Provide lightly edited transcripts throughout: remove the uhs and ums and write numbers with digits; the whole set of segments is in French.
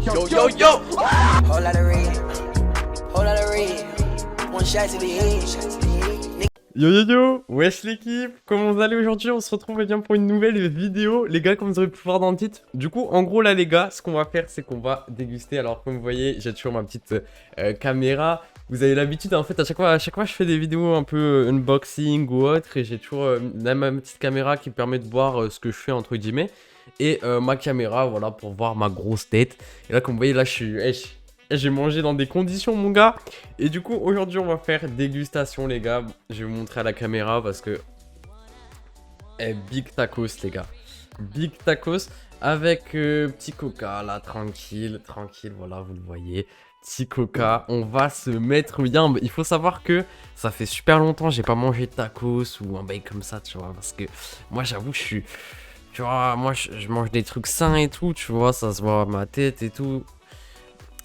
Yo, yo, yo! Whole lot of red, whole lot of red. One shot to the head. Yo yo yo, wesh l'équipe, comment vous allez aujourd'hui? On se retrouve bien pour une nouvelle vidéo, les gars, comme vous aurez pu voir dans le titre. Du coup, en gros là les gars, ce qu'on va faire, c'est qu'on va déguster. Alors comme vous voyez, j'ai toujours ma petite caméra. Vous avez l'habitude en fait, à chaque fois je fais des vidéos un peu unboxing ou autre, et j'ai toujours ma petite caméra qui me permet de voir ce que je fais entre guillemets. Et ma caméra, voilà, pour voir ma grosse tête. Et là comme vous voyez, là j'ai mangé dans des conditions, mon gars. Et du coup, aujourd'hui, on va faire dégustation, les gars. Je vais vous montrer à la caméra parce que... big tacos, les gars. Big tacos avec petit coca, là, tranquille, voilà, vous le voyez. Petit coca, on va se mettre bien. Il faut savoir que ça fait super longtemps que j'ai pas mangé de tacos ou un bail comme ça, tu vois. Parce que moi, j'avoue, je suis... Tu vois, moi, je mange des trucs sains et tout, tu vois. Ça se voit à ma tête et tout.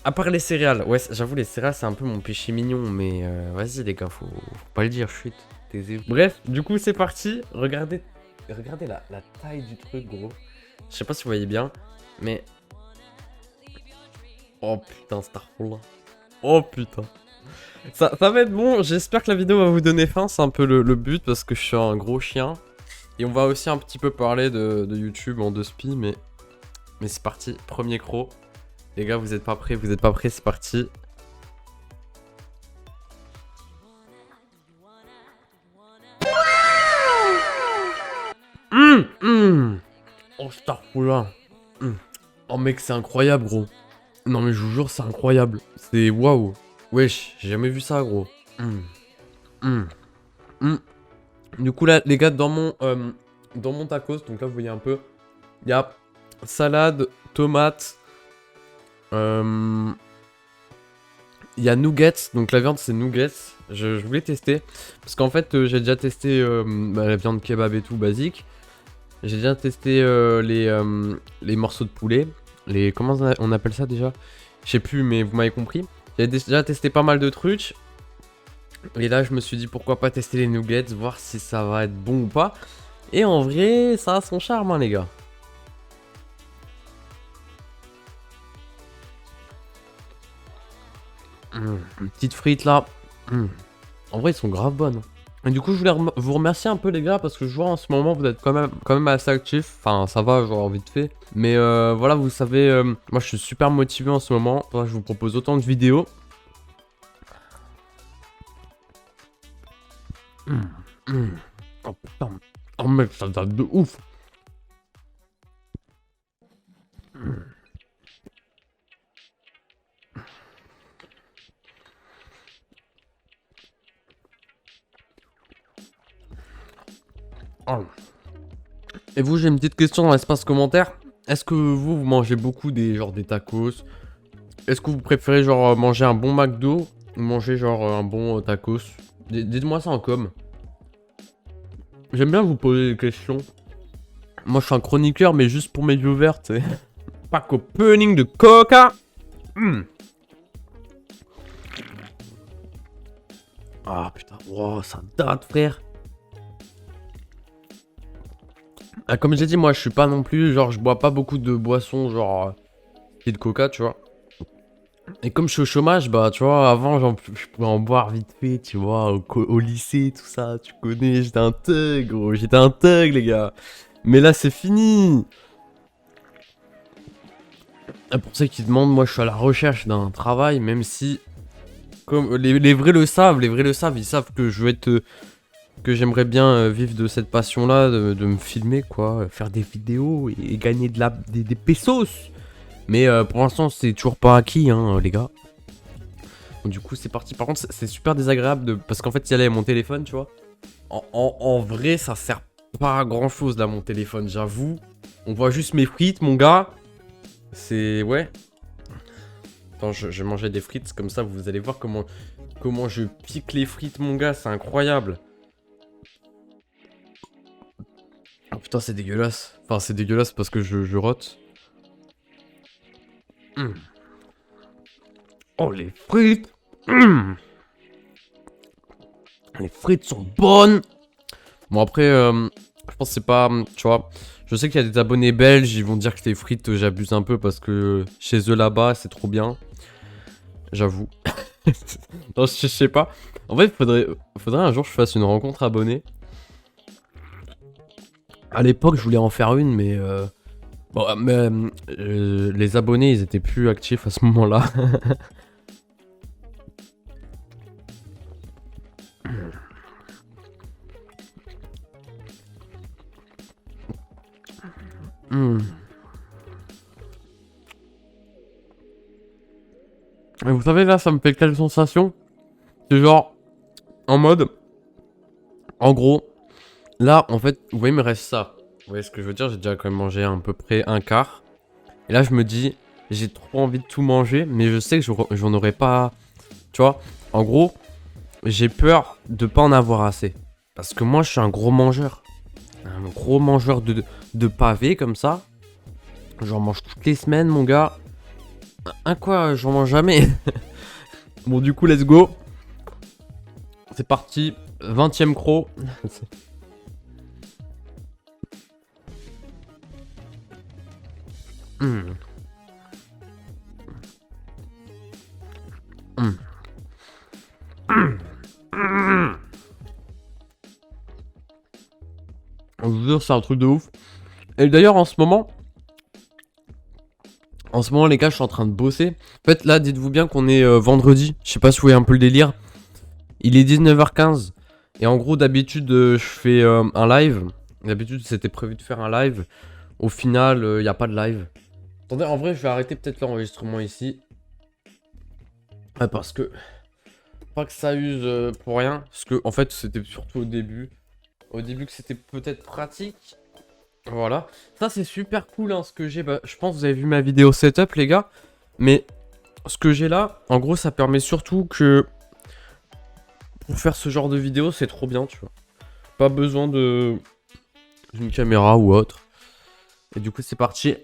À part les céréales, ouais, j'avoue, les céréales, c'est un peu mon péché mignon, mais vas-y, les gars, faut pas le dire, chut, taisez-vous. Bref, du coup, c'est parti. Regardez la taille du truc, gros. Je sais pas si vous voyez bien, mais... Oh putain, Starfall. Oh putain. Ça va être bon, j'espère que la vidéo va vous donner faim, c'est un peu le but, parce que je suis un gros chien. Et on va aussi un petit peu parler de YouTube en 2 spi, mais c'est parti, premier croc. Les gars, vous êtes pas prêts, c'est parti. Oh, Starfall. Oh mec, c'est incroyable, gros. Non mais je vous jure, c'est incroyable. C'est waouh. Wesh, j'ai jamais vu ça, gros. Du coup là, les gars, dans mon tacos, donc là vous voyez un peu, il y a salade, tomate. Il y a nuggets, donc la viande c'est nuggets. Je voulais tester parce qu'en fait j'ai déjà testé la viande kebab et tout basique. J'ai déjà testé les morceaux de poulet, comment on appelle ça déjà? Je sais plus, mais vous m'avez compris. J'ai déjà testé pas mal de trucs. Et là je me suis dit pourquoi pas tester les nuggets, voir si ça va être bon ou pas. Et en vrai ça a son charme, hein, les gars. Une petite frite là. En vrai, ils sont grave bonnes. Et du coup, je voulais vous remercier un peu, les gars, parce que je vois en ce moment, vous êtes quand même assez actifs. Enfin, ça va, genre vite fait. Mais voilà, vous savez, moi je suis super motivé en ce moment. Moi, je vous propose autant de vidéos. Oh putain. Oh mec, ça date de ouf. Oh. Et vous, j'ai une petite question dans l'espace commentaire. Est-ce que vous mangez beaucoup des tacos? Est-ce que vous préférez genre manger un bon McDo ou manger genre un bon tacos? Dites-moi ça en com. J'aime bien vous poser des questions. Moi, je suis un chroniqueur, mais juste pour mes viewers, tu sais. Pack opening de coca. Ah putain, wow, ça date, frère. Ah, comme j'ai dit, moi je suis pas non plus, genre je bois pas beaucoup de boissons, genre et de coca, tu vois. Et comme je suis au chômage, bah tu vois, avant je pouvais en boire vite fait, tu vois, au lycée, tout ça, tu connais, j'étais un thug, gros, j'étais un thug, les gars. Mais là c'est fini. Et pour ceux qui demandent, moi je suis à la recherche d'un travail, même si, comme les vrais le savent, ils savent que je veux être... que j'aimerais bien vivre de cette passion-là, de me filmer, quoi, faire des vidéos et gagner des pesos. Mais pour l'instant, c'est toujours pas acquis, hein, les gars. Donc, du coup, c'est parti. Par contre, c'est super désagréable parce qu'en fait, y aller à mon téléphone, tu vois. En vrai, ça sert pas à grand-chose, là, mon téléphone, j'avoue. On voit juste mes frites, mon gars. C'est... Ouais. Attends, je mangeais des frites, comme ça, vous allez voir comment je pique les frites, mon gars, c'est incroyable. Oh putain, c'est dégueulasse. Enfin, c'est dégueulasse parce que je rote. Oh, les frites. Les frites sont bonnes. Bon, après, je pense que c'est pas... Tu vois, Je sais qu'il y a des abonnés belges, ils vont dire que les frites, j'abuse un peu parce que chez eux là-bas, c'est trop bien. J'avoue. Non, je sais pas. En fait, faudrait un jour que je fasse une rencontre abonnée. À l'époque, je voulais en faire une, mais... Bon, mais les abonnés, ils étaient plus actifs à ce moment-là. Hmm. Et vous savez, là, ça me fait quelle sensation? C'est genre, en mode... En gros, là, en fait, vous voyez, il me reste ça. Vous voyez ce que je veux dire? J'ai déjà quand même mangé à peu près un quart. Et là, je me dis, j'ai trop envie de tout manger, mais je sais que j'en aurai pas... Tu vois? En gros, j'ai peur de pas en avoir assez. Parce que moi, je suis un gros mangeur. Un gros mangeur de pavés, comme ça. J'en mange toutes les semaines, mon gars. Un quoi, j'en mange jamais. Bon, du coup, let's go. C'est parti. 20ème croc. Mmh. Mmh. Mmh. Je vous jure, c'est un truc de ouf. Et d'ailleurs, en ce moment, les gars, je suis en train de bosser. En fait, là, dites-vous bien qu'on est vendredi. Je sais pas si vous voyez un peu le délire. Il est 19h15. Et en gros, d'habitude, je fais un live. D'habitude, c'était prévu de faire un live. Au final, il n'y a pas de live. Attendez, en vrai, je vais arrêter peut-être l'enregistrement ici. Ah, parce que... Pas que ça use pour rien. Parce que, en fait, c'était surtout au début. Au début que c'était peut-être pratique. Voilà. Ça, c'est super cool, hein, ce que j'ai. Bah, je pense que vous avez vu ma vidéo setup, les gars. Mais ce que j'ai là, en gros, ça permet surtout que... Pour faire ce genre de vidéo, c'est trop bien, tu vois. Pas besoin de... d'une caméra ou autre. Et du coup, c'est parti.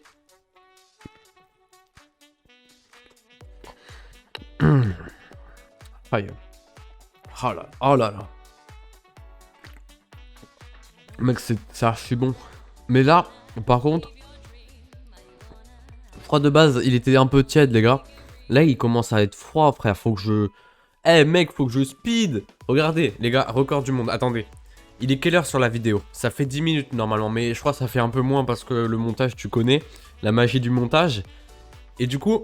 Aïe. Oh là, oh là là. Mec, c'est archi bon. Mais là, par contre, froid de base, il était un peu tiède, les gars. Là, il commence à être froid, frère. Faut que je... Eh, mec, faut que je speed. Regardez, les gars, record du monde. Attendez. Il est quelle heure sur la vidéo? Ça fait 10 minutes normalement, mais je crois que ça fait un peu moins parce que le montage, tu connais. La magie du montage. Et du coup,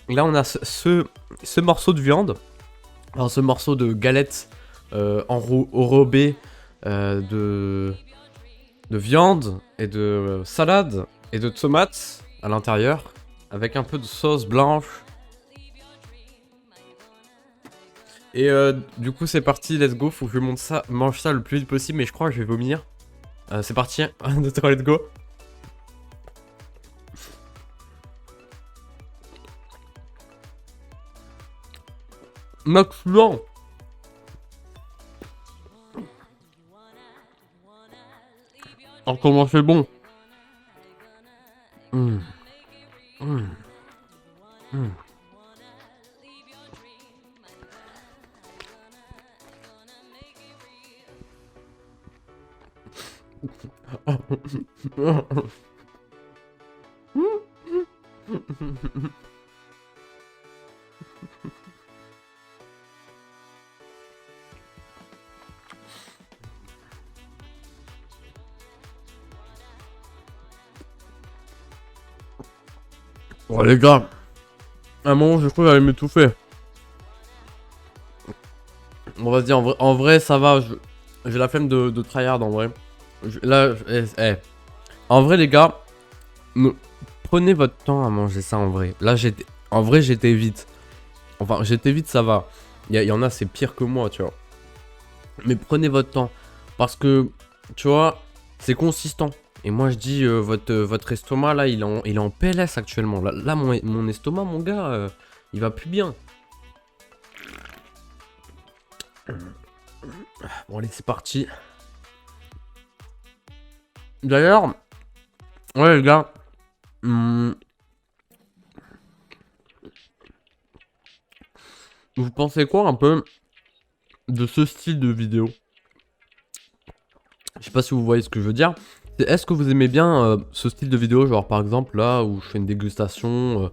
là, on a ce morceau de viande. Alors, ce morceau de galette enrobée de viande et de salade et de tomates à l'intérieur. Avec un peu de sauce blanche. Et du coup, c'est parti, let's go. Faut que je mange ça le plus vite possible, mais je crois que je vais vomir. C'est parti, 1, 2, 3, let's go. Maximum. Alors comment c'est bon. Mmh. Mmh. Mmh. Bon les gars, à un moment j'ai cru que j'allais m'étouffer. On va se dire en vrai ça va, j'ai la flemme de tryhard en vrai. En vrai les gars, prenez votre temps à manger ça en vrai. Là j'étais vite. Enfin j'étais vite, ça va. Il y en a c'est pire que moi, tu vois. Mais prenez votre temps. Parce que, tu vois, c'est consistant. Et moi je dis, votre estomac là, il est en PLS actuellement. Là mon estomac, mon gars, il va plus bien. Bon allez, c'est parti. D'ailleurs, ouais les gars, vous pensez quoi un peu de ce style de vidéo? Je sais pas si vous voyez ce que je veux dire. Est-ce que vous aimez bien ce style de vidéo, genre par exemple là où je fais une dégustation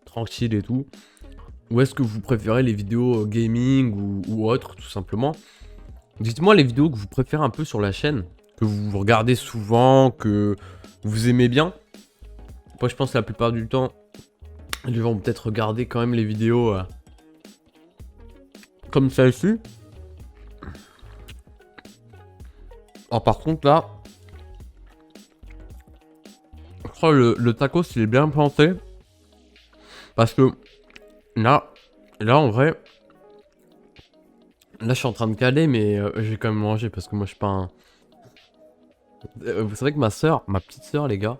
tranquille et tout, ou est-ce que vous préférez les vidéos gaming ou autres tout simplement? Dites-moi les vidéos que vous préférez un peu sur la chaîne, que vous regardez souvent, que vous aimez bien. Moi je pense que la plupart du temps, les gens vont peut-être regarder quand même les vidéos comme celle-ci. Alors par contre là, je crois le tacos il est bien planté. Parce que là en vrai, là je suis en train de caler mais j'ai quand même mangé parce que moi je suis pas un... vous savez que ma petite soeur les gars,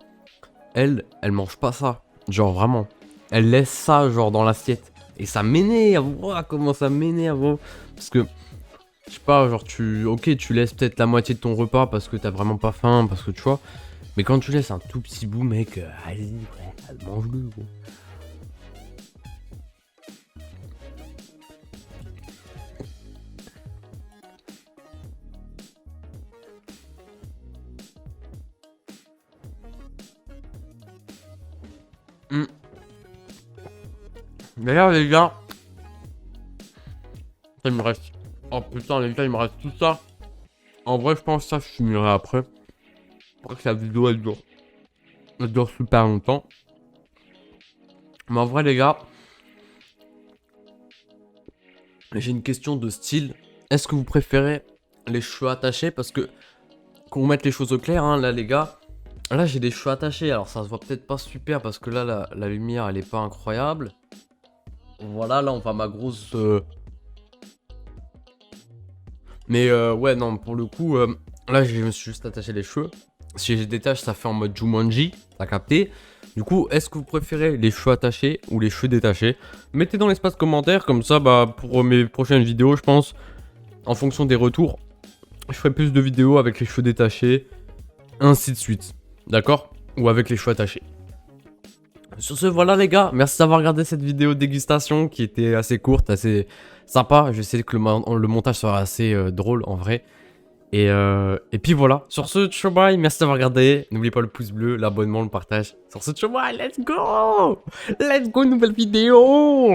elle mange pas ça. Genre vraiment. Elle laisse ça genre dans l'assiette. Et ça m'énerve. Ouah, comment ça m'énerve. Parce que, je sais pas, genre ok, tu laisses peut-être la moitié de ton repas parce que t'as vraiment pas faim, parce que tu vois. Mais quand tu laisses un tout petit bout, mec, allez, ouais, mange-le, gros. D'ailleurs, les gars, ça il me reste. Oh putain, les gars, il me reste tout ça. En vrai, je pense que ça, je finirai après. Je crois que la vidéo, elle dure super longtemps. Mais en vrai, les gars, j'ai une question de style. Est-ce que vous préférez les cheveux attachés? Parce que, qu'on mette les choses au clair, hein, là, les gars. Là, j'ai des cheveux attachés. Alors, ça se voit peut-être pas super parce que là, la lumière, elle est pas incroyable. Voilà, là, on voit ma grosse... Mais ouais, non, pour le coup, là, je me suis juste attaché les cheveux. Si j'ai des taches, ça fait en mode Jumanji, t'as capté. Du coup, est-ce que vous préférez les cheveux attachés ou les cheveux détachés? Mettez dans l'espace commentaire, comme ça, bah, pour mes prochaines vidéos, je pense, en fonction des retours, je ferai plus de vidéos avec les cheveux détachés, ainsi de suite. D'accord? Ou avec les cheveux attachés. Sur ce, voilà les gars, merci d'avoir regardé cette vidéo de dégustation qui était assez courte, assez sympa. Je sais que le montage sera assez drôle en vrai. Et puis voilà, sur ce, ciao bye, merci d'avoir regardé. N'oubliez pas le pouce bleu, l'abonnement, le partage. Sur ce, ciao bye, let's go! Let's go, nouvelle vidéo!